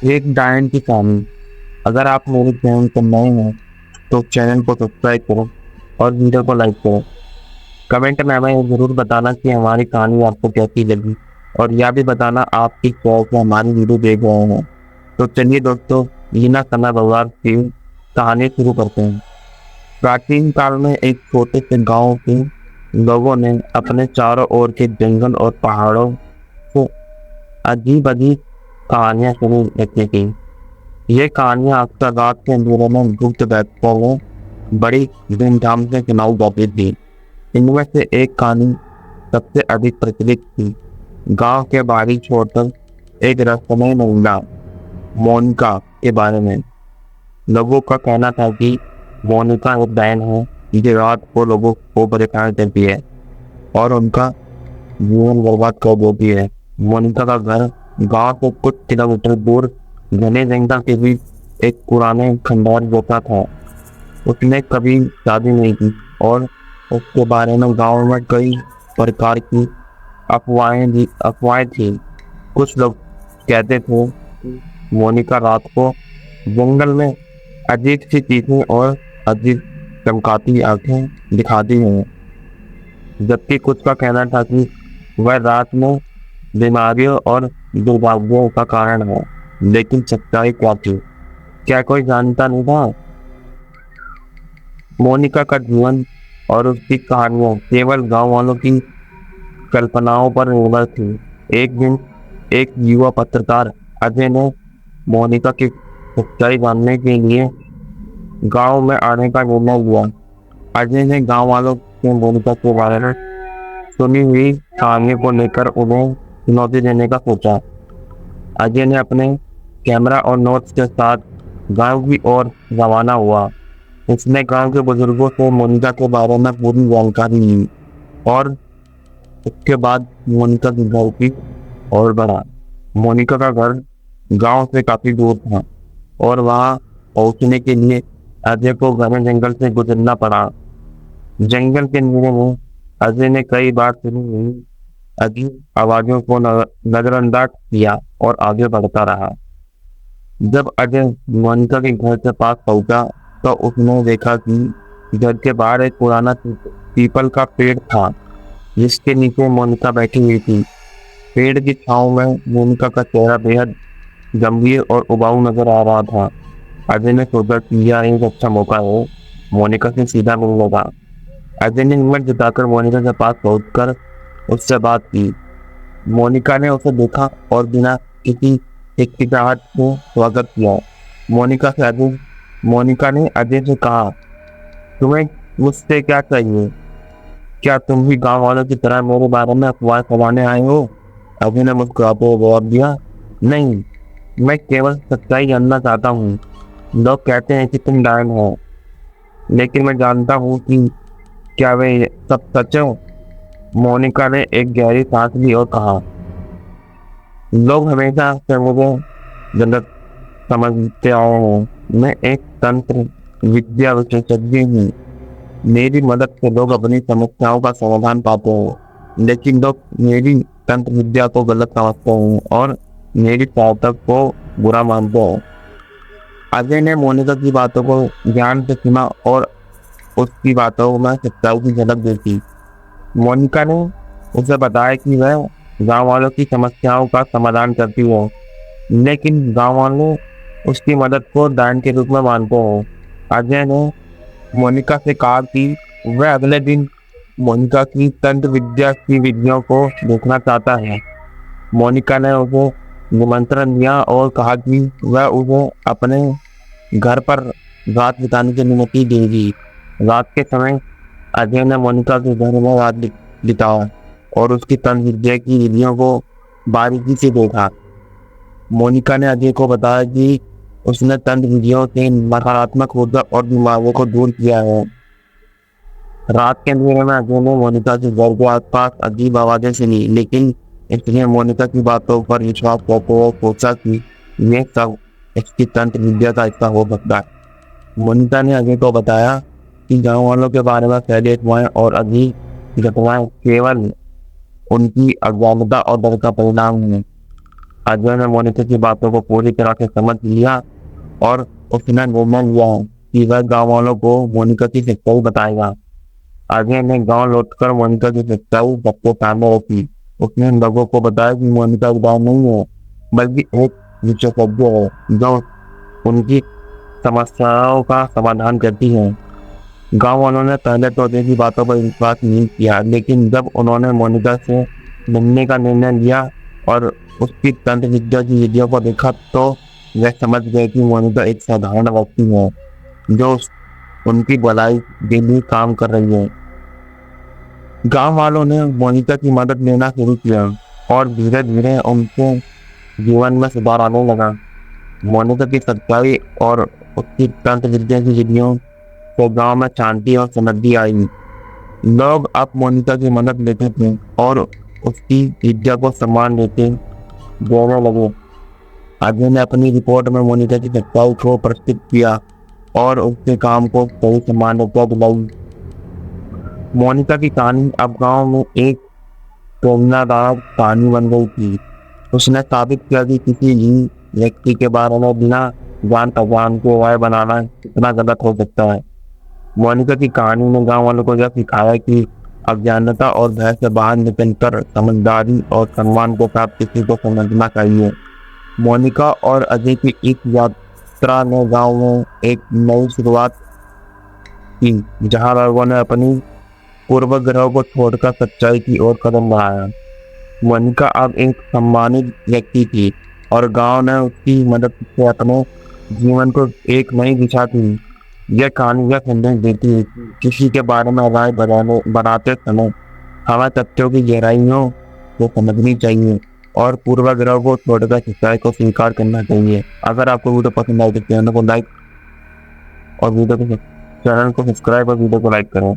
एक डायन की कहानी। अगर आप मेरे चैनल पर नए हैं तो चैनल को सब्सक्राइब करो और वीडियो को लाइक करो। कमेंट में हमें जरूर बताना कि हमारी कहानी आपको कैसी लगी और यह भी बताना आप किस तरह से हमारी वीडियो देख रहे हैं। तो चलिए दोस्तों, बिना समय बर्बाद किए कहानी शुरू करते हैं। प्राचीन काल में एक छोटे से गांव के लोगों ने अपने चारों ओर के जंगल और पहाड़ों को अजीब अजीब कहानियां शुरू रखी थी। ये कहानियां अक्सर रात के अंधेरे में गुप्त बैठकों में बड़ी धूमधाम से सुनाई जाती थी। इनमें से एक कहानी सबसे अधिक प्रचलित थी। गांव के बाहरी छोड़कर एक रहस्यमय महिला मोनिका के बारे में। लोगों का कहना था कि मोनिका एक बहन है जो रात को लोगों को परेशान करती है और उनका जीवन बर्बाद कर देती है। मोनिका का घर गांव से कुछ किलोमीटर दूर घने जंगल के बीच एक पुराने खंडहर जैसा था। उसने कभी शादी नहीं की और उसके बारे में गांव में कई प्रकार की अफवाहें थी। कुछ लोग कहते थे कि मोनिका रात को जंगल में अजीब सी चीजें और अजीब चमकाती आंखें दिखाती हैं, जबकि कुछ का कहना था कि वह रात में बीमारियों और दुर्भाग्यों का कारण है। लेकिन सच्चाई क्या थी, क्या कोई जानता नहीं था। मोनिका का जीवन और उसकी कहानियां केवल गांव वालों की कल्पनाओं पर निर्भर थी। एक दिन एक युवा पत्रकार अजय ने मोनिका की सच्चाई जानने के लिए गांव में आने का निर्णय लिया। अजय ने गांव वालों से मोनिका के बारे में सुनी हुई कहानियों को लेकर उन्हें चुनौती देने का सोचा। अजय ने अपने कैमरा और नोट्स के साथ गांव की ओर रवाना हुआ। उसने गांव के बुजुर्गों से मोनिका के बारे में पूरी जानकारी ली और उसके बाद मोनिका के घर की ओर बढ़ा। मोनिका का घर गांव से काफी दूर था और वहां पहुंचने के लिए अजय को घने जंगल से गुजरना पड़ा। जंगल के अंधेरे में अजय ने कई बार सुनी हुई अजीब आवाजों को नजरअंदाज किया और आगे बढ़ता रहा। जब अजय मोनिका के घर के पास पहुंचा तो उसने देखा कि घर के बाहर एक पुराना पीपल का पेड़ था जिसके नीचे मोनिका बैठी हुई थी। पेड़ की छांव में मोनिका का चेहरा बेहद गंभीर और उबाऊ नजर आ रहा था। अजय ने सोचा कि यह एक अच्छा मौका है मोनिका से सीधा मिलने का। अजय ने हिम्मत जुटाकर मोनिका के पास पहुंचकर उससे बात की। मोनिका ने उसे देखा और बिना किसी हिचकिचाहट के स्वागत किया। मोनिका ने अजय से कहा, तुम्हें मुझसे क्या चाहिए? क्या तुम भी गांव वालों की तरह मेरे बारे में अफवाह फैलाने आए हो? अजय ने मुस्कुराते हुए जवाब दिया, नहीं, मैं केवल सच्चाई जानना चाहता हूँ। लोग कहते हैं कि तुम डायन हो, लेकिन मैं जानता हूँ कि क्या वे सब सच हो? मोनिका ने एक गहरी सांस ली और कहा, लोग हमेशा से मुझे गलत समझते आए हैं। मैं एक तंत्र विद्या विशेषज्ञ हूँ। मेरी मदद से लोग अपनी समस्याओं का समाधान पाते हैं, लेकिन लोग मेरी तंत्र विद्या को गलत समझते हैं और मेरी सहायता को बुरा मानते हैं। अजय ने मोनिका की बातों को ध्यान से सुना और उसकी बातों में सच्चाई की झलक देखी। मोनिका ने उसे बताया कि वह गांव वालों की समस्याओं का समाधान करती है, लेकिन गांव वाले उसकी मदद को दान के रूप में मानते हैं। अजय ने मोनिका से कहा कि वह अगले दिन मोनिका की तंत्र विद्या की विधियों को देखना चाहता है। मोनिका ने उसे निमंत्रण दिया और कहा कि वह उसे अपने घर पर रात बिताने की अनुमति देगी। रात के समय अजय ने मोनिका के घर में रात बिताया और उसकी तंत्र विद्या की विधियों को बारीकी से देखा। मोनिका ने अजय को बताया कि उसने तंत्र विधियों से नकारात्मक ऊर्जा और बीमारियों को दूर किया है। रात के अंधेरे में अजय ने मोनिका के घर के आसपास अजीब आवाजें सुनी, लेकिन इसलिए मोनिका की बातों पर विश्वास करते हुए सोचा कि ये सब इसकी तंत्र विद्या का हिस्सा हो सकता है। मोनिका ने अजय को बताया कि गांव वालों के बारे में फैले अफवाहें और अजीब घटनाएं केवल उनकी अज्ञानता और डर का परिणाम है। अजय ने मोनिका की बातों को पूरी तरह से समझ लिया और उसने निर्णय लिया कि वह गांव वालों को मोनिका की सच्चाई बताएगा। अजय ने गांव लौटकर मोनिका की सच्चाई सबके सामने रखी। उसने लोगों को बताया कि मोनिका एक गाँव नहीं है, बल्कि एक विशेषज्ञ है जो उनकी समस्याओं का समाधान करती है। गांव वालों ने पहले तो अजय की बातों पर विश्वास नहीं किया, लेकिन जब उन्होंने मोनिका से मिलने का निर्णय लिया और उसकी तंत्र विद्या की वीडियो को देखा, तो वे समझ गए कि मोनिका एक साधारण व्यक्ति है जो उनकी भलाई के लिए काम कर रही है। गांव वालों ने मोनिका की मदद लेना शुरू किया और धीरे धीरे उनके जीवन में सुधार आने लगा। मोनिका की सच्चाई और उसकी तंत्र विद्या की विधियों से गांव में शांति और समृद्धि आई। लोग अब मोनिका की मदद लेते थे और उसकी विद्या को सम्मान देने लगे। अजय ने अपनी रिपोर्ट में मोनिका की सच्चाई को प्रस्तुत किया और उसके काम को सही सम्मानता दिलाई। मोनिका की कहानी अब गांव में एक प्रेरणादायक कहानी बन गई थी। उसने साबित किया कि किसी भी व्यक्ति के बारे में बिना जान पहचान को राय बनाना कितना गलत हो सकता है। मोनिका की कहानी ने गांव वालों को यह सिखाया कि अज्ञानता और भय से बाहर निकलकर समझदारी और सम्मान के साथ किसी को समझना चाहिए। मोनिका और अजय की इस यात्रा ने गांव में एक नई शुरुआत की, जहां लोगों ने अपनी पूर्वग्रहों को छोड़कर सच्चाई की ओर कदम बढ़ाया। मोनिका अब एक सम्मानित व्यक्ति थी और गांव ने उसकी मदद से अपने जीवन को एक नई दिशा दी। यह कहानी यह संदेश देती है कि किसी के बारे में राय बनाते समय हमें तथ्यों की गहराइयों को समझनी चाहिए और पूर्वाग्रह को छोड़कर सच्चाई को स्वीकार करना चाहिए। अगर आपको वीडियो पसंद आए तो चैनल को सब्सक्राइब और वीडियो को लाइक करें।